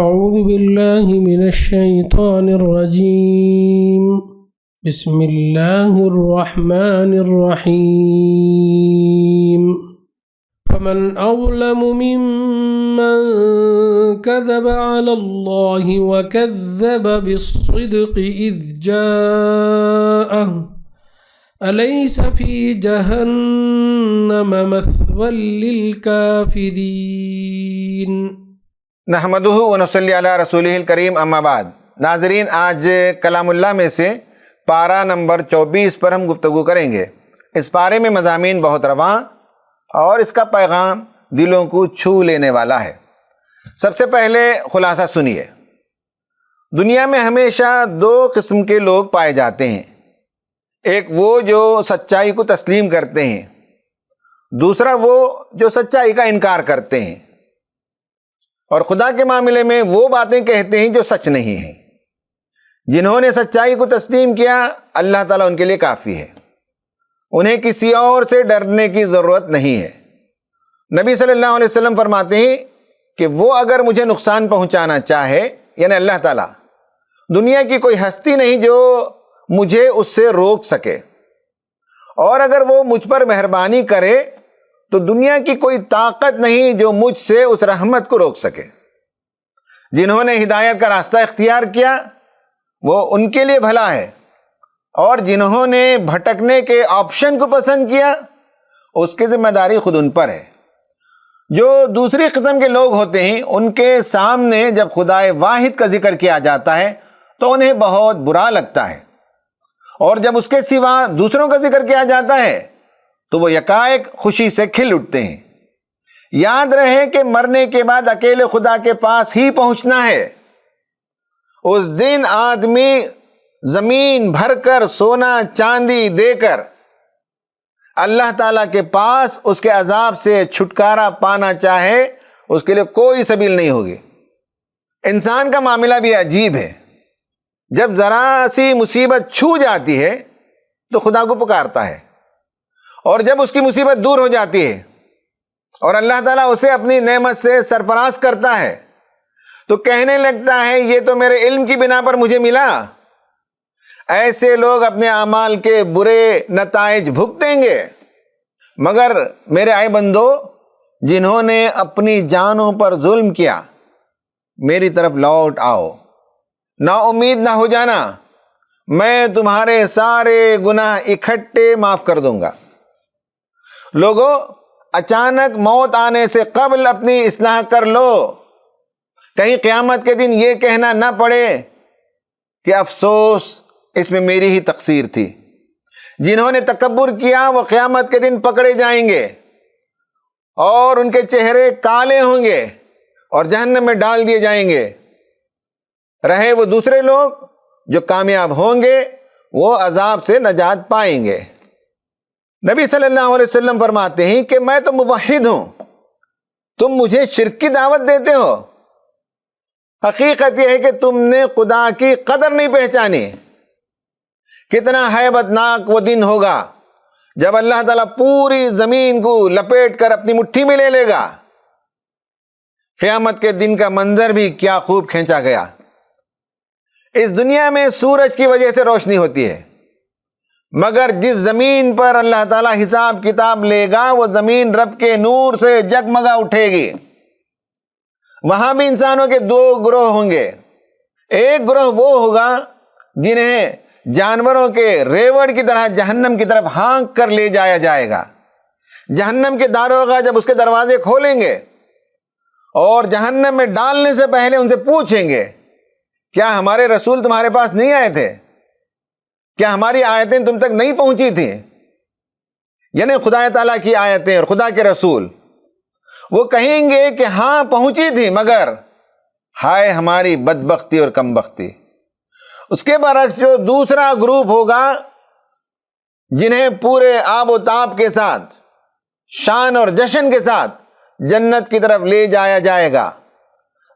أعوذ بالله من الشيطان الرجيم بسم الله الرحمن الرحيم فمن أظلم ممن كذب على الله وكذب بالصدق إذ جاءه أليس في جهنم مثوى للكافرين نحمدہ ونصلی علی رسولہ الکریم، اما بعد۔ ناظرین، آج کلام اللہ میں سے پارہ نمبر 24 پر ہم گفتگو کریں گے۔ اس پارے میں مضامین بہت رواں اور اس کا پیغام دلوں کو چھو لینے والا ہے۔ سب سے پہلے خلاصہ سنیے۔ دنیا میں ہمیشہ دو قسم کے لوگ پائے جاتے ہیں، ایک وہ جو سچائی کو تسلیم کرتے ہیں، دوسرا وہ جو سچائی کا انکار کرتے ہیں اور خدا کے معاملے میں وہ باتیں کہتے ہیں جو سچ نہیں ہیں۔ جنہوں نے سچائی کو تسلیم کیا، اللہ تعالیٰ ان کے لیے کافی ہے، انہیں کسی اور سے ڈرنے کی ضرورت نہیں ہے۔ نبی صلی اللہ علیہ وسلم فرماتے ہیں کہ وہ اگر مجھے نقصان پہنچانا چاہے، یعنی اللہ تعالیٰ، دنیا کی کوئی ہستی نہیں جو مجھے اس سے روک سکے، اور اگر وہ مجھ پر مہربانی کرے تو دنیا کی کوئی طاقت نہیں جو مجھ سے اس رحمت کو روک سکے۔ جنہوں نے ہدایت کا راستہ اختیار کیا وہ ان کے لیے بھلا ہے، اور جنہوں نے بھٹکنے کے آپشن کو پسند کیا اس کی ذمہ داری خود ان پر ہے۔ جو دوسری قسم کے لوگ ہوتے ہیں، ان کے سامنے جب خدائے واحد کا ذکر کیا جاتا ہے تو انہیں بہت برا لگتا ہے، اور جب اس کے سوا دوسروں کا ذکر کیا جاتا ہے تو وہ یکائک خوشی سے کھل اٹھتے ہیں۔ یاد رہے کہ مرنے کے بعد اکیلے خدا کے پاس ہی پہنچنا ہے۔ اس دن آدمی زمین بھر کر سونا چاندی دے کر اللہ تعالیٰ کے پاس اس کے عذاب سے چھٹکارا پانا چاہے، اس کے لیے کوئی سبیل نہیں ہوگی۔ انسان کا معاملہ بھی عجیب ہے، جب ذرا سی مصیبت چھو جاتی ہے تو خدا کو پکارتا ہے، اور جب اس کی مصیبت دور ہو جاتی ہے اور اللہ تعالیٰ اسے اپنی نعمت سے سرفراز کرتا ہے تو کہنے لگتا ہے یہ تو میرے علم کی بنا پر مجھے ملا۔ ایسے لوگ اپنے اعمال کے برے نتائج بھگتیں گے، مگر میرے اے بندو، جنہوں نے اپنی جانوں پر ظلم کیا، میری طرف لوٹ آؤ، نا امید نہ ہو جانا، میں تمہارے سارے گناہ اکٹھے معاف کر دوں گا۔ لوگوں، اچانک موت آنے سے قبل اپنی اصلاح کر لو، کہیں قیامت کے دن یہ کہنا نہ پڑے کہ افسوس، اس میں میری ہی تقصیر تھی۔ جنہوں نے تکبر کیا وہ قیامت کے دن پکڑے جائیں گے اور ان کے چہرے کالے ہوں گے اور جہنم میں ڈال دیے جائیں گے۔ رہے وہ دوسرے لوگ جو کامیاب ہوں گے، وہ عذاب سے نجات پائیں گے۔ نبی صلی اللہ علیہ وسلم فرماتے ہیں کہ میں تو موحد ہوں، تم مجھے شرک کی دعوت دیتے ہو۔ حقیقت یہ ہے کہ تم نے خدا کی قدر نہیں پہچانی۔ کتنا ہیبت ناک وہ دن ہوگا جب اللہ تعالیٰ پوری زمین کو لپیٹ کر اپنی مٹھی میں لے لے گا۔ قیامت کے دن کا منظر بھی کیا خوب کھینچا گیا۔ اس دنیا میں سورج کی وجہ سے روشنی ہوتی ہے، مگر جس زمین پر اللہ تعالیٰ حساب کتاب لے گا وہ زمین رب کے نور سے جگمگا اٹھے گی۔ وہاں بھی انسانوں کے دو گروہ ہوں گے۔ ایک گروہ وہ ہوگا جنہیں جانوروں کے ریوڑ کی طرح جہنم کی طرف ہانک کر لے جایا جائے گا۔ جہنم کے داروغہ جب اس کے دروازے کھولیں گے اور جہنم میں ڈالنے سے پہلے ان سے پوچھیں گے، کیا ہمارے رسول تمہارے پاس نہیں آئے تھے؟ کیا ہماری آیتیں تم تک نہیں پہنچی تھیں؟ یعنی خدا تعالیٰ کی آیتیں اور خدا کے رسول۔ وہ کہیں گے کہ ہاں پہنچی تھی، مگر ہائے ہماری بدبختی اور کم بختی۔ اس کے برعکس جو دوسرا گروپ ہوگا جنہیں پورے آب و تاب کے ساتھ، شان اور جشن کے ساتھ جنت کی طرف لے جایا جائے گا،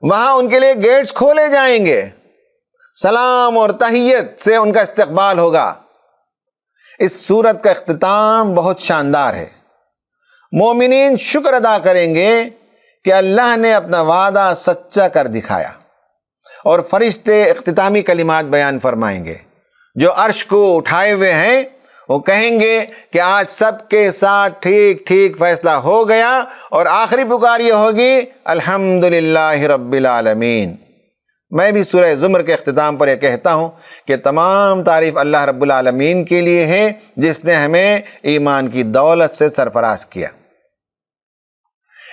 وہاں ان کے لیے گیٹس کھولے جائیں گے، سلام اور تحیت سے ان کا استقبال ہوگا۔ اس سورت کا اختتام بہت شاندار ہے۔ مومنین شکر ادا کریں گے کہ اللہ نے اپنا وعدہ سچا کر دکھایا۔ اور فرشتے اختتامی کلمات بیان فرمائیں گے۔ جو عرش کو اٹھائے ہوئے ہیں وہ کہیں گے کہ آج سب کے ساتھ ٹھیک ٹھیک فیصلہ ہو گیا، اور آخری پکار یہ ہوگی الحمدللہ رب العالمین۔ میں بھی سورہ زمر کے اختتام پر یہ کہتا ہوں کہ تمام تعریف اللہ رب العالمین کے لیے ہے، جس نے ہمیں ایمان کی دولت سے سرفراز کیا۔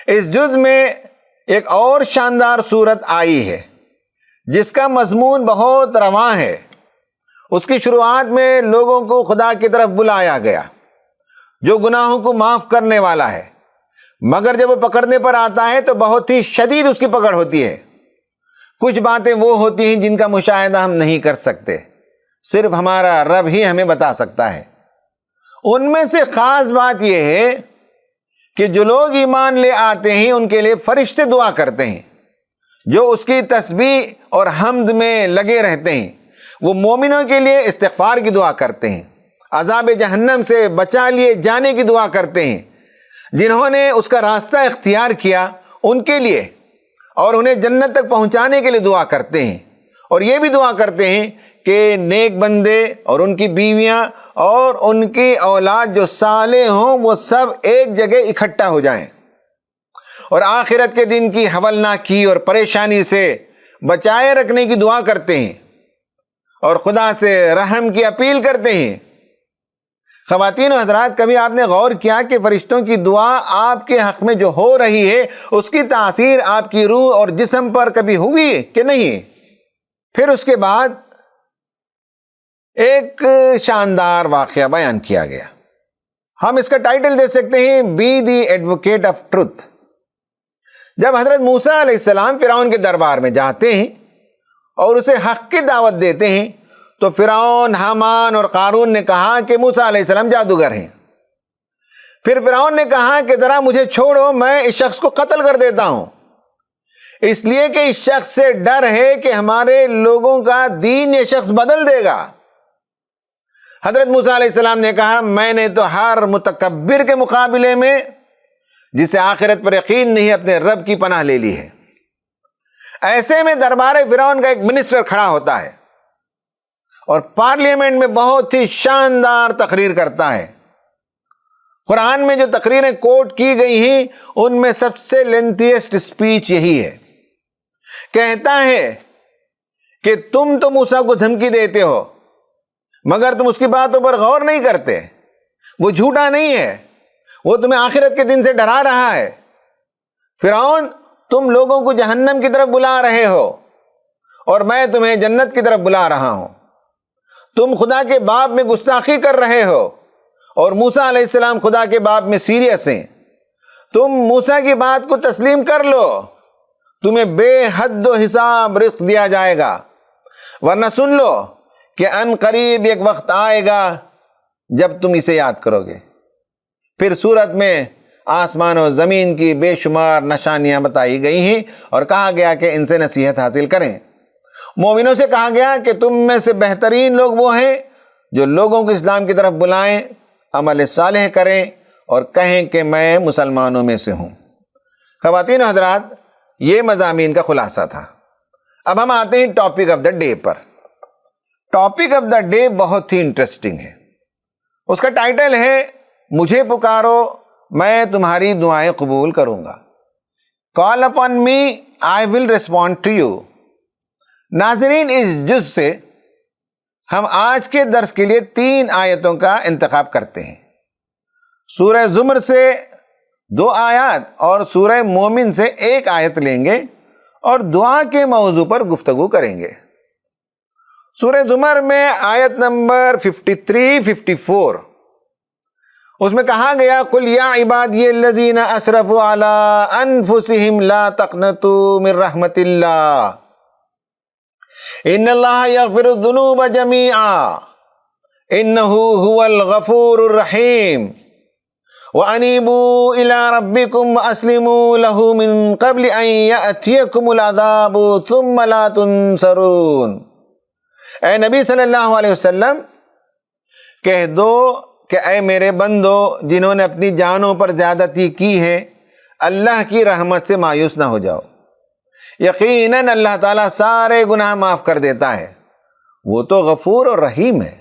اس جز میں ایک اور شاندار صورت آئی ہے جس کا مضمون بہت رواں ہے۔ اس کی شروعات میں لوگوں کو خدا کی طرف بلایا گیا جو گناہوں کو معاف کرنے والا ہے، مگر جب وہ پکڑنے پر آتا ہے تو بہت ہی شدید اس کی پکڑ ہوتی ہے۔ کچھ باتیں وہ ہوتی ہیں جن کا مشاہدہ ہم نہیں کر سکتے، صرف ہمارا رب ہی ہمیں بتا سکتا ہے۔ ان میں سے خاص بات یہ ہے کہ جو لوگ ایمان لے آتے ہیں ان کے لیے فرشتے دعا کرتے ہیں، جو اس کی تسبیح اور حمد میں لگے رہتے ہیں۔ وہ مومنوں کے لیے استغفار کی دعا کرتے ہیں، عذاب جہنم سے بچا لیے جانے کی دعا کرتے ہیں، جنہوں نے اس کا راستہ اختیار کیا ان کے لیے، اور انہیں جنت تک پہنچانے کے لیے دعا کرتے ہیں۔ اور یہ بھی دعا کرتے ہیں کہ نیک بندے اور ان کی بیویاں اور ان کی اولاد جو صالح ہوں وہ سب ایک جگہ اکٹھا ہو جائیں، اور آخرت کے دن کی ہولناکی اور پریشانی سے بچائے رکھنے کی دعا کرتے ہیں، اور خدا سے رحم کی اپیل کرتے ہیں۔ خواتین و حضرات، کبھی آپ نے غور کیا کہ فرشتوں کی دعا آپ کے حق میں جو ہو رہی ہے اس کی تاثیر آپ کی روح اور جسم پر کبھی ہوئی کہ نہیں؟ پھر اس کے بعد ایک شاندار واقعہ بیان کیا گیا۔ ہم اس کا ٹائٹل دے سکتے ہیں be the advocate of truth. جب حضرت موسیٰ علیہ السلام فرعون کے دربار میں جاتے ہیں اور اسے حق کی دعوت دیتے ہیں تو فرعون، حامان اور قارون نے کہا کہ موسیٰ علیہ السلام جادوگر ہیں۔ پھر فرعون نے کہا کہ ذرا مجھے چھوڑو، میں اس شخص کو قتل کر دیتا ہوں، اس لیے کہ اس شخص سے ڈر ہے کہ ہمارے لوگوں کا دین یہ شخص بدل دے گا۔ حضرت موسیٰ علیہ السلام نے کہا میں نے تو ہر متکبر کے مقابلے میں جسے آخرت پر یقین نہیں اپنے رب کی پناہ لے لی ہے۔ ایسے میں دربار فرعون کا ایک منسٹر کھڑا ہوتا ہے اور پارلیمنٹ میں بہت ہی شاندار تقریر کرتا ہے۔ قرآن میں جو تقریریں کوٹ کی گئی ہیں ان میں سب سے لینتھیسٹ اسپیچ یہی ہے۔ کہتا ہے کہ تم تو موسیٰ کو دھمکی دیتے ہو مگر تم اس کی باتوں پر غور نہیں کرتے۔ وہ جھوٹا نہیں ہے، وہ تمہیں آخرت کے دن سے ڈرا رہا ہے۔ فرعون، تم لوگوں کو جہنم کی طرف بلا رہے ہو اور میں تمہیں جنت کی طرف بلا رہا ہوں۔ تم خدا کے باب میں گستاخی کر رہے ہو اور موسیٰ علیہ السلام خدا کے باب میں سیریس ہیں۔ تم موسیٰ کی بات کو تسلیم کر لو، تمہیں بے حد و حساب رزق دیا جائے گا، ورنہ سن لو کہ ان قریب ایک وقت آئے گا جب تم اسے یاد کرو گے۔ پھر سورت میں آسمان و زمین کی بے شمار نشانیاں بتائی گئی ہیں اور کہا گیا کہ ان سے نصیحت حاصل کریں۔ مومنوں سے کہا گیا کہ تم میں سے بہترین لوگ وہ ہیں جو لوگوں کو اسلام کی طرف بلائیں، عمل صالح کریں اور کہیں کہ میں مسلمانوں میں سے ہوں۔ خواتین و حضرات، یہ مضامین کا خلاصہ تھا۔ اب ہم آتے ہیں topic of the day per. Topic of the day بہت ہی انٹرسٹنگ ہے۔ اس کا ٹائٹل ہے مجھے پکارو میں تمہاری دعائیں قبول کروں گا۔ Call upon me I will respond to you. ناظرین، اس جز سے ہم آج کے درس کے لیے 3 آیتوں کا انتخاب کرتے ہیں۔ سورہ زمر سے 2 آیات اور سورہ مومن سے 1 آیت لیں گے اور دعا کے موضوع پر گفتگو کریں گے۔ سورہ زمر میں آیت نمبر 53-54، اس میں کہا گیا قل یا عبادی الذین اسرفوا علی انفسہم لا تقنطوا من رحمت اللہ ان اللہ یغفر الذنوب جمیعا انہ هو الغفور الرحیم وانیبوا الی ربکم واسلموا له من قبل ان یأتیکم العذاب ثم لا تنصرون۔ اے نبی صلی اللہ علیہ وسلم، کہہ دو کہ اے میرے بندو جنہوں نے اپنی جانوں پر زیادتی کی ہے، اللہ کی رحمت سے مایوس نہ ہو جاؤ، یقیناً اللہ تعالیٰ سارے گناہ معاف کر دیتا ہے، وہ تو غفور اور رحیم ہے۔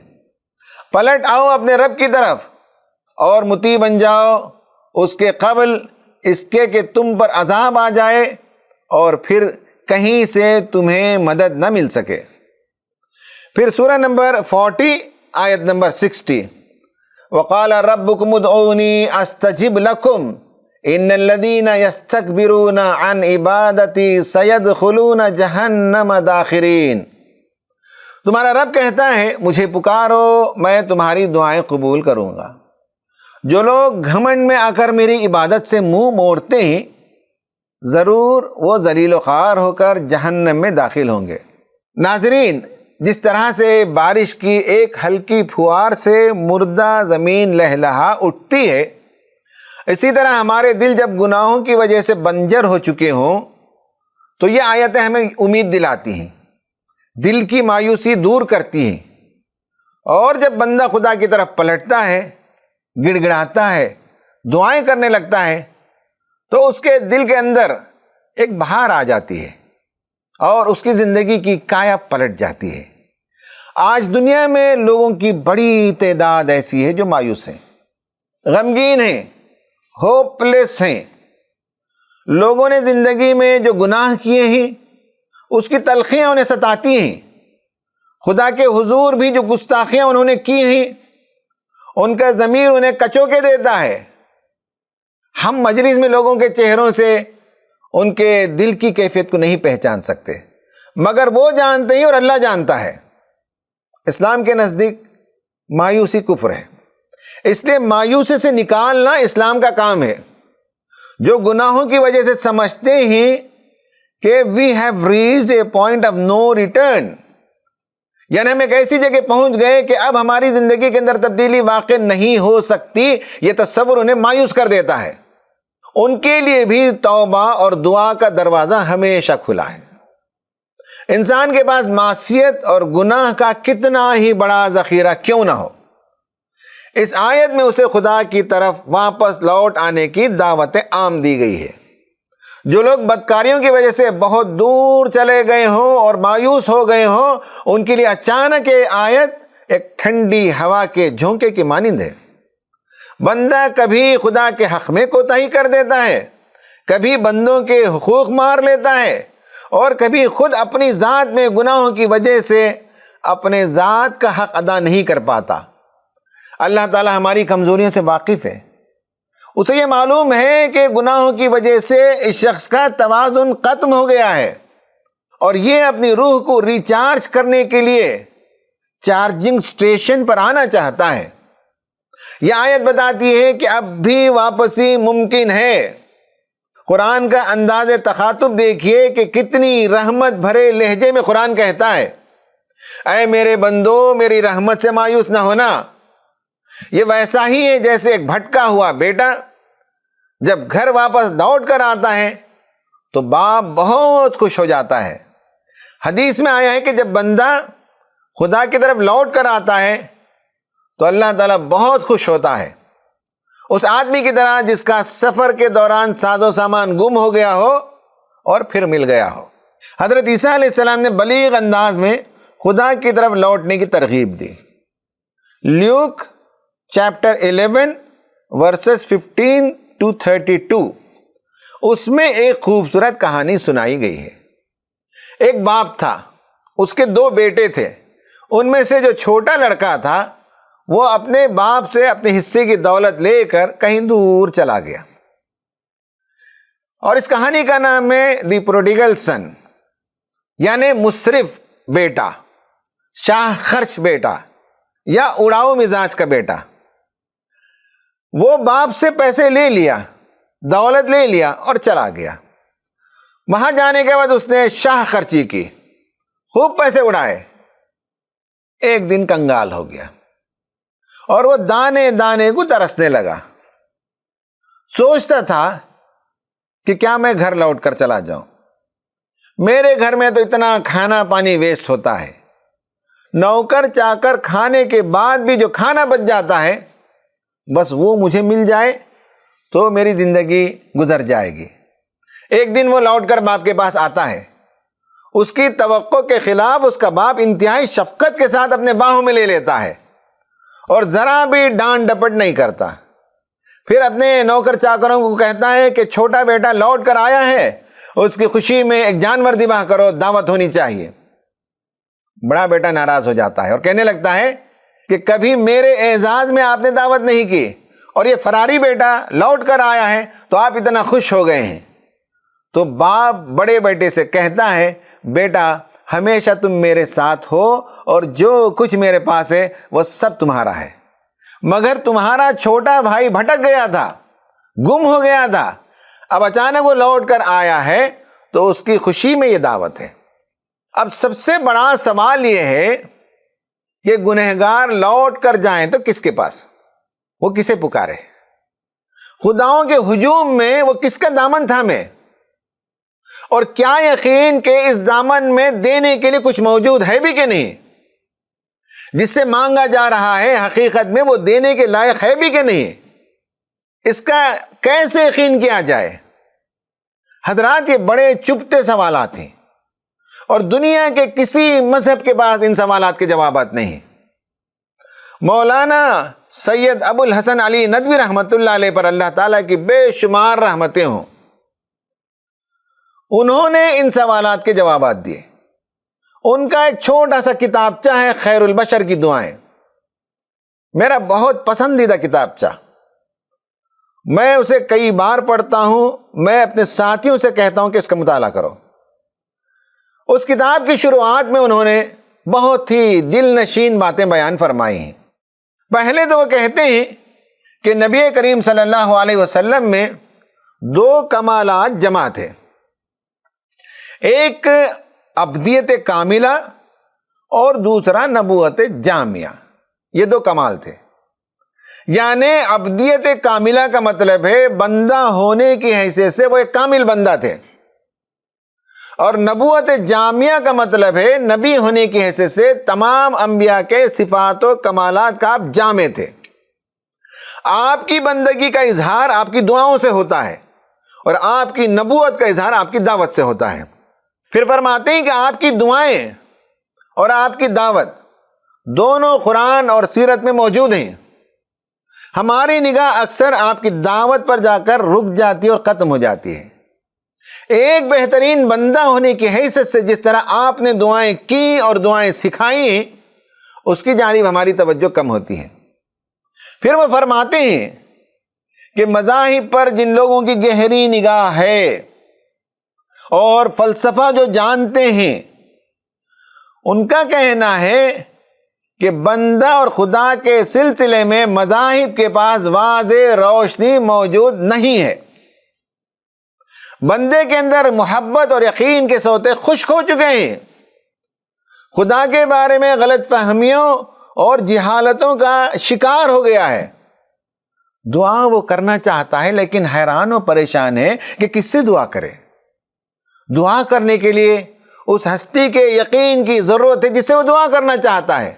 پلٹ آؤ اپنے رب کی طرف اور مطیع بن جاؤ اس کے قبل اس کے کہ تم پر عذاب آ جائے اور پھر کہیں سے تمہیں مدد نہ مل سکے۔ پھر سورہ نمبر 40 آیت نمبر 60، وَقَالَ رَبُّكُمُ ادْعُونِي أَسْتَجِبْ لَكُمْ إِنَّ الَّذِينَ يَسْتَكْبِرُونَ عَنْ عِبَادَتِي سَيَدْخُلُونَ جَهَنَّمَ دَاخِرِينَ۔ تمہارا رب کہتا ہے مجھے پکارو، میں تمہاری دعائیں قبول کروں گا۔ جو لوگ گھمنڈ میں آ کر میری عبادت سے منہ موڑتے ہیں ضرور وہ ذلیل و خوار ہو کر جہنم میں داخل ہوں گے۔ ناظرین، جس طرح سے بارش کی ایک ہلکی پھوار سے مردہ زمین لہلہا اٹھتی ہے، اسی طرح ہمارے دل جب گناہوں کی وجہ سے بنجر ہو چکے ہوں تو یہ آیتیں ہمیں امید دلاتی ہیں، دل کی مایوسی دور کرتی ہیں، اور جب بندہ خدا کی طرف پلٹتا ہے، گڑ گڑاتا ہے، دعائیں کرنے لگتا ہے تو اس کے دل کے اندر ایک بہار آ جاتی ہے اور اس کی زندگی کی کایا پلٹ جاتی ہے۔ آج دنیا میں لوگوں کی بڑی تعداد ایسی ہے جو مایوس ہیں، غمگین ہیں، ہوپلیس ہیں۔ لوگوں نے زندگی میں جو گناہ کیے ہیں اس کی تلخیاں انہیں ستاتی ہیں، خدا کے حضور بھی جو گستاخیاں انہوں نے کی ہیں ان کا ضمیر انہیں کچوکے دیتا ہے۔ ہم مجلس میں لوگوں کے چہروں سے ان کے دل کی کیفیت کو نہیں پہچان سکتے، مگر وہ جانتے ہیں اور اللہ جانتا ہے۔ اسلام کے نزدیک مایوسی کفر ہے، اس لیے مایوسی سے نکالنا اسلام کا کام ہے۔ جو گناہوں کی وجہ سے سمجھتے ہیں کہ we have reached a point of no return, یعنی ہم ایک ایسی جگہ پہنچ گئے کہ اب ہماری زندگی کے اندر تبدیلی واقع نہیں ہو سکتی، یہ تصور انہیں مایوس کر دیتا ہے۔ ان کے لیے بھی توبہ اور دعا کا دروازہ ہمیشہ کھلا ہے۔ انسان کے پاس معصیت اور گناہ کا کتنا ہی بڑا ذخیرہ کیوں نہ ہو، اس آیت میں اسے خدا کی طرف واپس لوٹ آنے کی دعوت عام دی گئی ہے۔ جو لوگ بدکاریوں کی وجہ سے بہت دور چلے گئے ہوں اور مایوس ہو گئے ہوں، ان کے لیے اچانک یہ آیت ایک ٹھنڈی ہوا کے جھونکے کی مانند ہے۔ بندہ کبھی خدا کے حق میں کوتاہی کر دیتا ہے، کبھی بندوں کے حقوق مار لیتا ہے، اور کبھی خود اپنی ذات میں گناہوں کی وجہ سے اپنے ذات کا حق ادا نہیں کر پاتا۔ اللہ تعالی ہماری کمزوریوں سے واقف ہے، اسے یہ معلوم ہے کہ گناہوں کی وجہ سے اس شخص کا توازن ختم ہو گیا ہے، اور یہ اپنی روح کو ریچارج کرنے کے لیے چارجنگ سٹیشن پر آنا چاہتا ہے۔ یہ آیت بتاتی ہے کہ اب بھی واپسی ممکن ہے۔ قرآن کا انداز تخاطب دیکھیے کہ کتنی رحمت بھرے لہجے میں قرآن کہتا ہے، اے میرے بندو میری رحمت سے مایوس نہ ہونا۔ یہ ویسا ہی ہے جیسے ایک بھٹکا ہوا بیٹا جب گھر واپس لوٹ کر آتا ہے تو باپ بہت خوش ہو جاتا ہے۔ حدیث میں آیا ہے کہ جب بندہ خدا کی طرف لوٹ کر آتا ہے تو اللہ تعالیٰ بہت خوش ہوتا ہے، اس آدمی کی طرح جس کا سفر کے دوران ساز و سامان گم ہو گیا ہو اور پھر مل گیا ہو۔ حضرت عیسیٰ علیہ السلام نے بلیغ انداز میں خدا کی طرف لوٹنے کی ترغیب دی۔ لیوک چیپٹر 11 ورسز 15 to 32، اس میں ایک خوبصورت کہانی سنائی گئی ہے۔ ایک باپ تھا، اس کے 2 بیٹے تھے، ان میں سے جو چھوٹا لڑکا تھا وہ اپنے باپ سے اپنے حصے کی دولت لے کر کہیں دور چلا گیا، اور اس کہانی کا نام ہے دی پروڈیگل سن، یعنی مصرف بیٹا، شاہ خرچ بیٹا یا اڑاؤ مزاج کا بیٹا۔ وہ باپ سے پیسے لے لیا، دولت لے لیا اور چلا گیا۔ وہاں جانے کے بعد اس نے شاہ خرچی کی، خوب پیسے اڑائے۔ ایک دن کنگال ہو گیا اور وہ دانے دانے کو ترسنے لگا۔ سوچتا تھا کہ کیا میں گھر لوٹ کر چلا جاؤں، میرے گھر میں تو اتنا کھانا پانی ویسٹ ہوتا ہے، نوکر چاکر کھانے کے بعد بھی جو کھانا بچ جاتا ہے بس وہ مجھے مل جائے تو میری زندگی گزر جائے گی۔ ایک دن وہ لوٹ کر باپ کے پاس آتا ہے، اس کی توقع کے خلاف اس کا باپ انتہائی شفقت کے ساتھ اپنے باہوں میں لے لیتا ہے اور ذرا بھی ڈانٹ ڈپٹ نہیں کرتا۔ پھر اپنے نوکر چاکروں کو کہتا ہے کہ چھوٹا بیٹا لوٹ کر آیا ہے، اس کی خوشی میں ایک جانور ذبح کرو، دعوت ہونی چاہیے۔ بڑا بیٹا ناراض ہو جاتا ہے اور کہنے لگتا ہے کہ کبھی میرے اعزاز میں آپ نے دعوت نہیں کی، اور یہ فراری بیٹا لوٹ کر آیا ہے تو آپ اتنا خوش ہو گئے ہیں۔ تو باپ بڑے بیٹے سے کہتا ہے، بیٹا ہمیشہ تم میرے ساتھ ہو اور جو کچھ میرے پاس ہے وہ سب تمہارا ہے، مگر تمہارا چھوٹا بھائی بھٹک گیا تھا، گم ہو گیا تھا، اب اچانک وہ لوٹ کر آیا ہے تو اس کی خوشی میں یہ دعوت ہے۔ اب سب سے بڑا سوال یہ ہے کہ گنہگار لوٹ کر جائیں تو کس کے پاس؟ وہ کسے پکارے؟ خداؤں کے ہجوم میں وہ کس کا دامن تھامے؟ اور کیا یقین کہ اس دامن میں دینے کے لیے کچھ موجود ہے بھی کہ نہیں؟ جس سے مانگا جا رہا ہے حقیقت میں وہ دینے کے لائق ہے بھی کہ نہیں؟ اس کا کیسے یقین کیا جائے؟ حضرات، یہ بڑے چبھتے سوالات ہیں اور دنیا کے کسی مذہب کے پاس ان سوالات کے جوابات نہیں۔ مولانا سید ابو الحسن علی ندوی رحمۃ اللہ علیہ پر اللہ تعالیٰ کی بے شمار رحمتیں ہوں، انہوں نے ان سوالات کے جوابات دیے۔ ان کا ایک چھوٹا سا کتابچہ ہے خیر البشر کی دعائیں، میرا بہت پسندیدہ کتابچہ، میں اسے کئی بار پڑھتا ہوں، میں اپنے ساتھیوں سے کہتا ہوں کہ اس کا مطالعہ کرو۔ اس کتاب کی شروعات میں انہوں نے بہت ہی دل نشین باتیں بیان فرمائی ہیں۔ پہلے تو وہ کہتے ہیں کہ نبی کریم صلی اللہ علیہ وسلم میں دو کمالات جمع تھے، ایک ابدیت کاملہ اور دوسرا نبوت جامعہ، یہ دو کمال تھے۔ یعنی ابدیت کاملہ کا مطلب ہے بندہ ہونے کی حیثیت سے وہ ایک کامل بندہ تھے، اور نبوت جامعہ کا مطلب ہے نبی ہونے کی حیثیت سے تمام انبیاء کے صفات و کمالات کا آپ جامع تھے۔ آپ کی بندگی کا اظہار آپ کی دعاؤں سے ہوتا ہے اور آپ کی نبوت کا اظہار آپ کی دعوت سے ہوتا ہے۔ پھر فرماتے ہیں کہ آپ کی دعائیں اور آپ کی دعوت دونوں قرآن اور سیرت میں موجود ہیں۔ ہماری نگاہ اکثر آپ کی دعوت پر جا کر رک جاتی ہے اور ختم ہو جاتی ہے۔ ایک بہترین بندہ ہونے کی حیثیت سے جس طرح آپ نے دعائیں کی اور دعائیں سکھائی ہیں، اس کی جانب ہماری توجہ کم ہوتی ہے۔ پھر وہ فرماتے ہیں کہ مذاہب پر جن لوگوں کی گہری نگاہ ہے اور فلسفہ جو جانتے ہیں، ان کا کہنا ہے کہ بندہ اور خدا کے سلسلے میں مذاہب کے پاس واضح روشنی موجود نہیں ہے۔ بندے کے اندر محبت اور یقین کے سوتے خشک ہو چکے ہیں، خدا کے بارے میں غلط فہمیوں اور جہالتوں کا شکار ہو گیا ہے۔ دعا وہ کرنا چاہتا ہے لیکن حیران و پریشان ہے کہ کس سے دعا کرے۔ دعا کرنے کے لیے اس ہستی کے یقین کی ضرورت ہے جس سے وہ دعا کرنا چاہتا ہے۔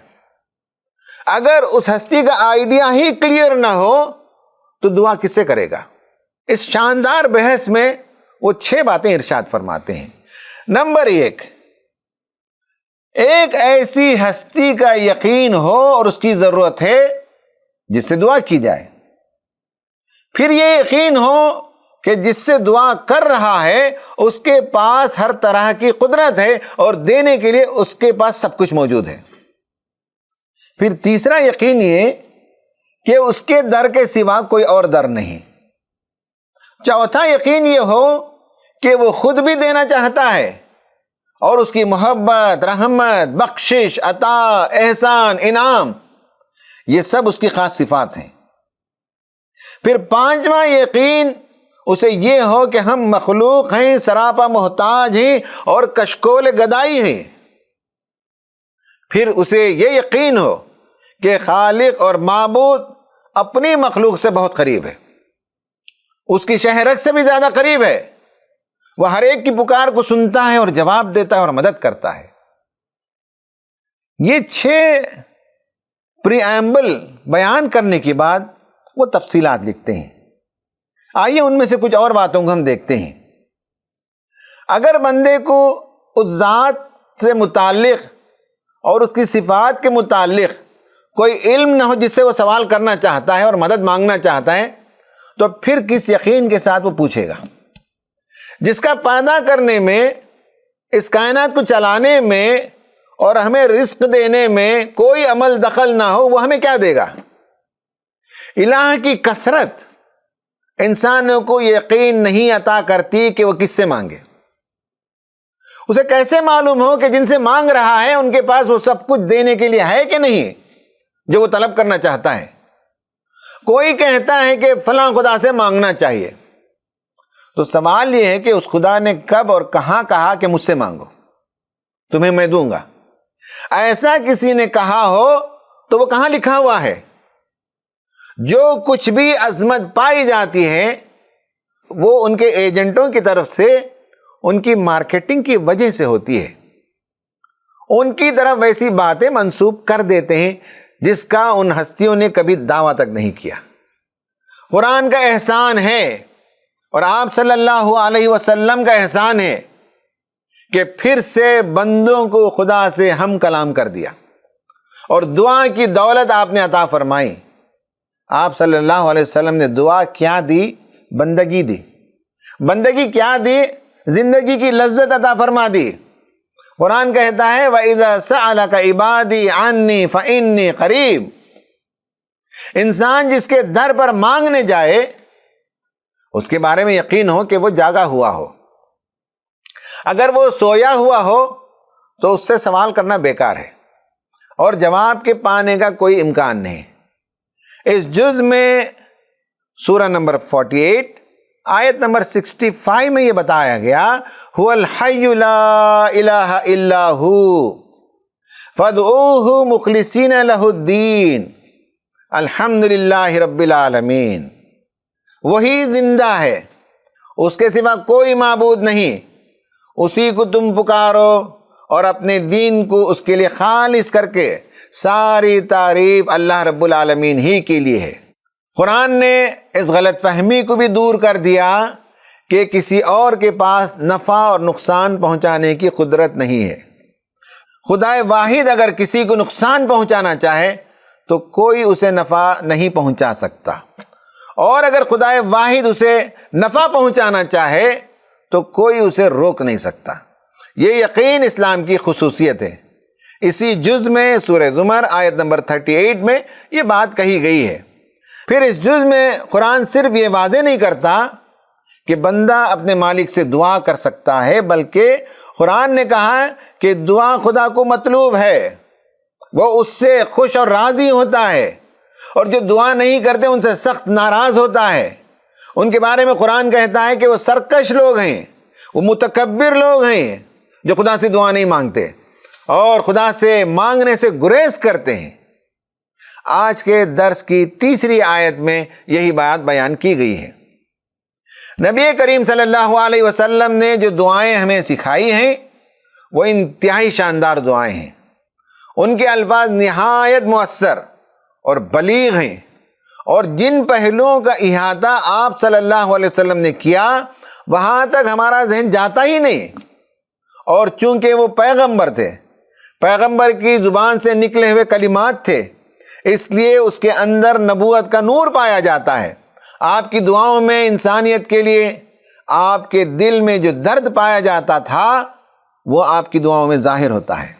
اگر اس ہستی کا آئیڈیا ہی کلیئر نہ ہو تو دعا کس سے کرے گا؟ اس شاندار بحث میں وہ 6 باتیں ارشاد فرماتے ہیں۔ نمبر 1، ایک ایسی ہستی کا یقین ہو اور اس کی ضرورت ہے جس سے دعا کی جائے۔ پھر یہ یقین ہو کہ جس سے دعا کر رہا ہے اس کے پاس ہر طرح کی قدرت ہے اور دینے کے لیے اس کے پاس سب کچھ موجود ہے۔ پھر تیسرا یقین یہ کہ اس کے در کے سوا کوئی اور در نہیں۔ چوتھا یقین یہ ہو کہ وہ خود بھی دینا چاہتا ہے اور اس کی محبت، رحمت، بخشش، عطا، احسان، انعام، یہ سب اس کی خاص صفات ہیں۔ پھر 5واں یقین اسے یہ ہو کہ ہم مخلوق ہیں، سراپا محتاج ہیں اور کشکول گدائی ہیں۔ پھر اسے یہ یقین ہو کہ خالق اور معبود اپنی مخلوق سے بہت قریب ہے، اس کی شہرک سے بھی زیادہ قریب ہے، وہ ہر ایک کی پکار کو سنتا ہے اور جواب دیتا ہے اور مدد کرتا ہے۔ یہ 6 پری ایمبل بیان کرنے کے بعد وہ تفصیلات لکھتے ہیں۔ آئیے ان میں سے کچھ اور باتوں کو ہم دیکھتے ہیں۔ اگر بندے کو اس ذات سے متعلق اور اس کی صفات کے متعلق کوئی علم نہ ہو جس سے وہ سوال کرنا چاہتا ہے اور مدد مانگنا چاہتا ہے، تو پھر کس یقین کے ساتھ وہ پوچھے گا؟ جس کا پیدا کرنے میں، اس کائنات کو چلانے میں اور ہمیں رزق دینے میں کوئی عمل دخل نہ ہو، وہ ہمیں کیا دے گا؟ الہ کی کثرت انسانوں کو یقین نہیں عطا کرتی کہ وہ کس سے مانگے۔ اسے کیسے معلوم ہو کہ جن سے مانگ رہا ہے ان کے پاس وہ سب کچھ دینے کے لیے ہے کہ نہیں جو وہ طلب کرنا چاہتا ہے؟ کوئی کہتا ہے کہ فلاں خدا سے مانگنا چاہیے، تو سوال یہ ہے کہ اس خدا نے کب اور کہاں کہا کہ مجھ سے مانگو، تمہیں میں دوں گا؟ ایسا کسی نے کہا ہو تو وہ کہاں لکھا ہوا ہے؟ جو کچھ بھی عظمت پائی جاتی ہے وہ ان کے ایجنٹوں کی طرف سے، ان کی مارکیٹنگ کی وجہ سے ہوتی ہے۔ ان کی طرف ویسی باتیں منسوب کر دیتے ہیں جس کا ان ہستیوں نے کبھی دعویٰ تک نہیں کیا۔ قرآن کا احسان ہے اور آپ صلی اللہ علیہ وسلم کا احسان ہے کہ پھر سے بندوں کو خدا سے ہم کلام کر دیا اور دعا کی دولت آپ نے عطا فرمائی۔ آپ صلی اللہ علیہ وسلم نے دعا کیا دی؟ بندگی دی۔ بندگی کیا دی؟ زندگی کی لذت عطا فرما دی۔ قرآن کہتا ہے وَإِذَا سَأَلَكَ عِبَادِي عَنِّي فَإِنِّي قَرِيبٌ۔ انسان جس کے در پر مانگنے جائے اس کے بارے میں یقین ہو کہ وہ جاگا ہوا ہو۔ اگر وہ سویا ہوا ہو تو اس سے سوال کرنا بیکار ہے اور جواب کے پانے کا کوئی امکان نہیں۔ اس جز میں سورہ نمبر 48 آیت نمبر 65 میں یہ بتایا گیا هو الحی لا الہ الا ہو فادعوہ مخلصین لہ الدین الحمدللہ رب العالمین۔ وہی زندہ ہے، اس کے سوا کوئی معبود نہیں، اسی کو تم پکارو اور اپنے دین کو اس کے لیے خالص کر کے ساری تعریف اللہ رب العالمین ہی کے لیے ہے۔ قرآن نے اس غلط فہمی کو بھی دور کر دیا کہ کسی اور کے پاس نفع اور نقصان پہنچانے کی قدرت نہیں ہے۔ خدا واحد اگر کسی کو نقصان پہنچانا چاہے تو کوئی اسے نفع نہیں پہنچا سکتا، اور اگر خدا واحد اسے نفع پہنچانا چاہے تو کوئی اسے روک نہیں سکتا۔ یہ یقین اسلام کی خصوصیت ہے۔ اسی جز میں سورہ زمر آیت نمبر 38 میں یہ بات کہی گئی ہے۔ پھر اس جز میں قرآن صرف یہ واضح نہیں کرتا کہ بندہ اپنے مالک سے دعا کر سکتا ہے، بلکہ قرآن نے کہا کہ دعا خدا کو مطلوب ہے، وہ اس سے خوش اور راضی ہوتا ہے، اور جو دعا نہیں کرتے ان سے سخت ناراض ہوتا ہے۔ ان کے بارے میں قرآن کہتا ہے کہ وہ سرکش لوگ ہیں، وہ متکبر لوگ ہیں جو خدا سے دعا نہیں مانگتے اور خدا سے مانگنے سے گریز کرتے ہیں۔ آج کے درس کی تیسری آیت میں یہی بات بیان کی گئی ہے۔ نبی کریم صلی اللہ علیہ وسلم نے جو دعائیں ہمیں سکھائی ہیں وہ انتہائی شاندار دعائیں ہیں۔ ان کے الفاظ نہایت مؤثر اور بلیغ ہیں، اور جن پہلوؤں کا احاطہ آپ صلی اللہ علیہ وسلم نے کیا وہاں تک ہمارا ذہن جاتا ہی نہیں۔ اور چونکہ وہ پیغمبر تھے، پیغمبر کی زبان سے نکلے ہوئے کلمات تھے، اس لیے اس کے اندر نبوت کا نور پایا جاتا ہے۔ آپ کی دعاؤں میں انسانیت کے لیے آپ کے دل میں جو درد پایا جاتا تھا وہ آپ کی دعاؤں میں ظاہر ہوتا ہے۔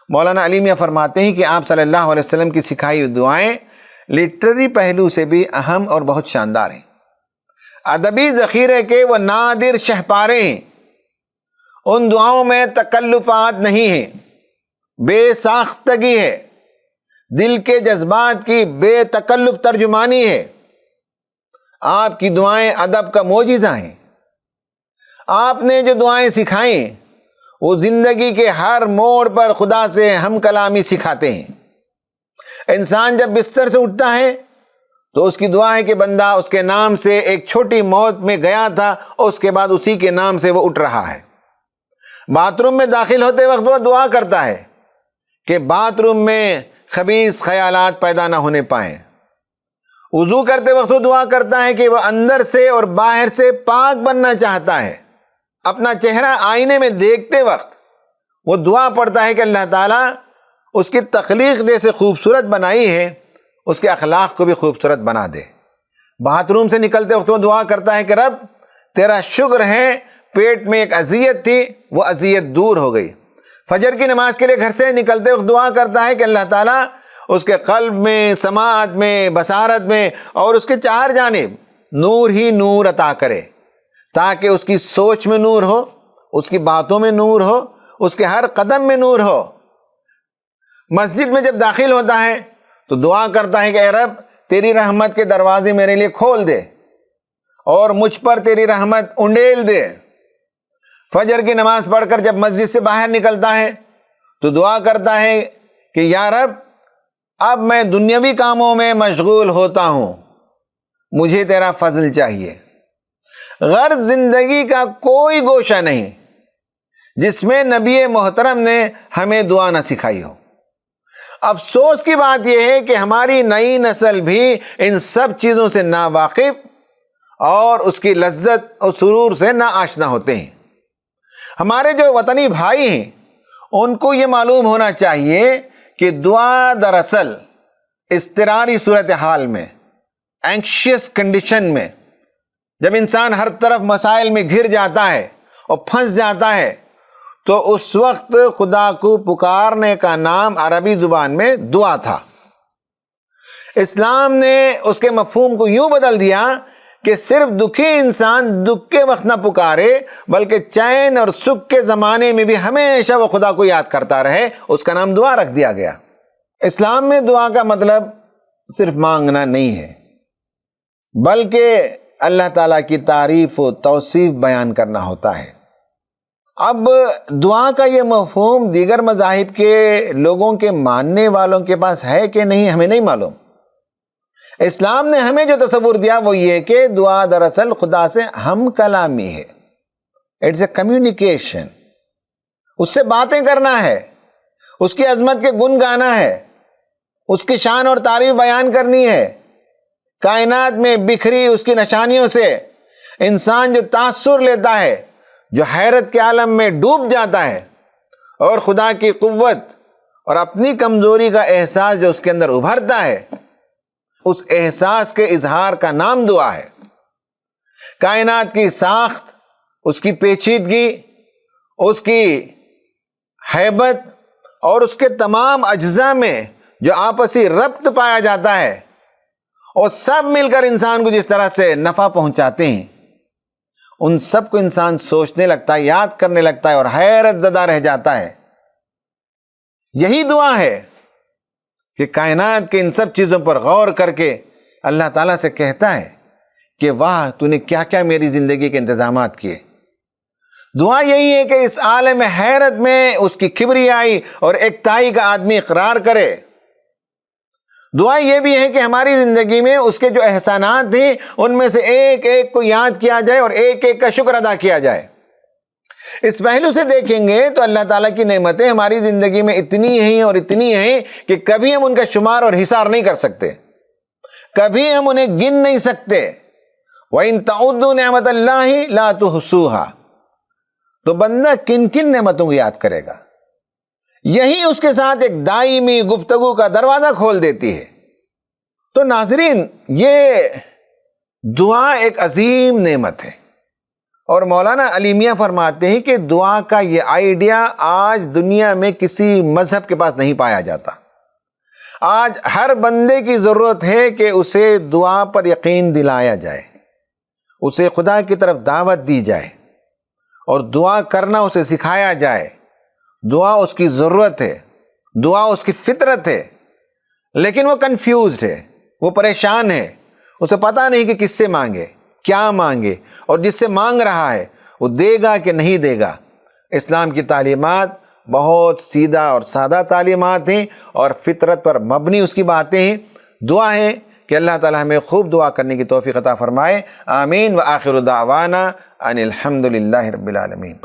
مولانا علی میاں فرماتے ہیں کہ آپ صلی اللہ علیہ وسلم کی سکھائی ہوئی دعائیں لٹریری پہلو سے بھی اہم اور بہت شاندار ہیں۔ ادبی ذخیرے کے وہ نادر شہپارے ہیں۔ ان دعاؤں میں تکلفات نہیں ہیں، بے ساختگی ہے، دل کے جذبات کی بے تکلف ترجمانی ہے۔ آپ کی دعائیں ادب کا معجزہ ہیں۔ آپ نے جو دعائیں سکھائیں وہ زندگی کے ہر موڑ پر خدا سے ہم کلامی سکھاتے ہیں۔ انسان جب بستر سے اٹھتا ہے تو اس کی دعا ہے کہ بندہ اس کے نام سے ایک چھوٹی موت میں گیا تھا اور اس کے بعد اسی کے نام سے وہ اٹھ رہا ہے۔ باتھ روم میں داخل ہوتے وقت وہ دعا کرتا ہے کہ باتھ روم میں خبیث خیالات پیدا نہ ہونے پائیں۔ وضو کرتے وقت وہ دعا کرتا ہے کہ وہ اندر سے اور باہر سے پاک بننا چاہتا ہے۔ اپنا چہرہ آئینے میں دیکھتے وقت وہ دعا پڑھتا ہے کہ اللہ تعالیٰ اس کی تخلیق جیسے خوبصورت بنائی ہے اس کے اخلاق کو بھی خوبصورت بنا دے۔ باتھ روم سے نکلتے وقت وہ دعا کرتا ہے کہ رب تیرا شکر ہے، پیٹ میں ایک اذیت تھی، وہ اذیت دور ہو گئی۔ فجر کی نماز کے لیے گھر سے نکلتے وقت دعا کرتا ہے کہ اللہ تعالیٰ اس کے قلب میں، سماعت میں، بصارت میں اور اس کے چار جانب نور ہی نور عطا کرے، تاکہ اس کی سوچ میں نور ہو، اس کی باتوں میں نور ہو، اس کے ہر قدم میں نور ہو۔ مسجد میں جب داخل ہوتا ہے تو دعا کرتا ہے کہ اے رب تیری رحمت کے دروازے میرے لیے کھول دے اور مجھ پر تیری رحمت انڈیل دے۔ فجر کی نماز پڑھ کر جب مسجد سے باہر نکلتا ہے تو دعا کرتا ہے کہ یا رب اب میں دنیاوی کاموں میں مشغول ہوتا ہوں، مجھے تیرا فضل چاہیے۔ غرض زندگی کا کوئی گوشہ نہیں جس میں نبی محترم نے ہمیں دعا نہ سکھائی ہو۔ افسوس کی بات یہ ہے کہ ہماری نئی نسل بھی ان سب چیزوں سے ناواقف اور اس کی لذت اور سرور سے نا آشنا ہوتے ہیں۔ ہمارے جو وطنی بھائی ہیں ان کو یہ معلوم ہونا چاہیے کہ دعا دراصل اضطراری صورتحال میں، اینکشیس کنڈیشن میں، جب انسان ہر طرف مسائل میں گھر جاتا ہے اور پھنس جاتا ہے تو اس وقت خدا کو پکارنے کا نام عربی زبان میں دعا تھا۔ اسلام نے اس کے مفہوم کو یوں بدل دیا کہ صرف دکھی انسان دکھ کے وقت نہ پکارے بلکہ چین اور سکھ کے زمانے میں بھی ہمیشہ وہ خدا کو یاد کرتا رہے، اس کا نام دعا رکھ دیا گیا۔ اسلام میں دعا کا مطلب صرف مانگنا نہیں ہے بلکہ اللہ تعالیٰ کی تعریف و توصیف بیان کرنا ہوتا ہے۔ اب دعا کا یہ مفہوم دیگر مذاہب کے لوگوں کے ماننے والوں کے پاس ہے کہ نہیں ہمیں نہیں معلوم۔ اسلام نے ہمیں جو تصور دیا وہ یہ کہ دعا دراصل خدا سے ہم کلامی ہے، اٹس اے کمیونیکیشن، اس سے باتیں کرنا ہے، اس کی عظمت کے گن گانا ہے، اس کی شان اور تعریف بیان کرنی ہے۔ کائنات میں بکھری اس کی نشانیوں سے انسان جو تاثر لیتا ہے، جو حیرت کے عالم میں ڈوب جاتا ہے اور خدا کی قوت اور اپنی کمزوری کا احساس جو اس کے اندر ابھرتا ہے، اس احساس کے اظہار کا نام دعا ہے۔ کائنات کی ساخت، اس کی پیچیدگی، اس کی ہیبت اور اس کے تمام اجزاء میں جو آپسی ربط پایا جاتا ہے اور سب مل کر انسان کو جس طرح سے نفع پہنچاتے ہیں، ان سب کو انسان سوچنے لگتا ہے، یاد کرنے لگتا ہے اور حیرت زدہ رہ جاتا ہے۔ یہی دعا ہے کہ کائنات کے ان سب چیزوں پر غور کر کے اللہ تعالیٰ سے کہتا ہے کہ واہ تو نے کیا کیا میری زندگی کے انتظامات کیے۔ دعا یہی ہے کہ اس عالم حیرت میں اس کی کبریائی اور ایکتائی کا آدمی اقرار کرے۔ دعا یہ بھی ہے کہ ہماری زندگی میں اس کے جو احسانات ہیں ان میں سے ایک ایک کو یاد کیا جائے اور ایک ایک کا شکر ادا کیا جائے۔ اس پہلو سے دیکھیں گے تو اللہ تعالیٰ کی نعمتیں ہماری زندگی میں اتنی ہیں اور اتنی ہیں کہ کبھی ہم ان کا شمار اور حصار نہیں کر سکتے، کبھی ہم انہیں گن نہیں سکتے۔ وَإِن تَعُدُّوا نِعْمَةَ اللَّهِ لَا تُحْصُوهَا، تو بندہ کن کن نعمتوں کو یاد کرے گا؟ یہی اس کے ساتھ ایک دائمی گفتگو کا دروازہ کھول دیتی ہے۔ تو ناظرین، یہ دعا ایک عظیم نعمت ہے اور مولانا علی میاں فرماتے ہیں کہ دعا کا یہ آئیڈیا آج دنیا میں کسی مذہب کے پاس نہیں پایا جاتا۔ آج ہر بندے کی ضرورت ہے کہ اسے دعا پر یقین دلایا جائے، اسے خدا کی طرف دعوت دی جائے اور دعا کرنا اسے سکھایا جائے۔ دعا اس کی ضرورت ہے، دعا اس کی فطرت ہے، لیکن وہ کنفیوزڈ ہے، وہ پریشان ہے، اسے پتہ نہیں کہ کس سے مانگے، کیا مانگے، اور جس سے مانگ رہا ہے وہ دے گا کہ نہیں دے گا۔ اسلام کی تعلیمات بہت سیدھا اور سادہ تعلیمات ہیں اور فطرت پر مبنی اس کی باتیں ہیں۔ دعا ہے کہ اللہ تعالی ہمیں خوب دعا کرنے کی توفیق عطا فرمائے۔ آمین۔ وآخر دعوانا ان الحمد للہ رب العالمین۔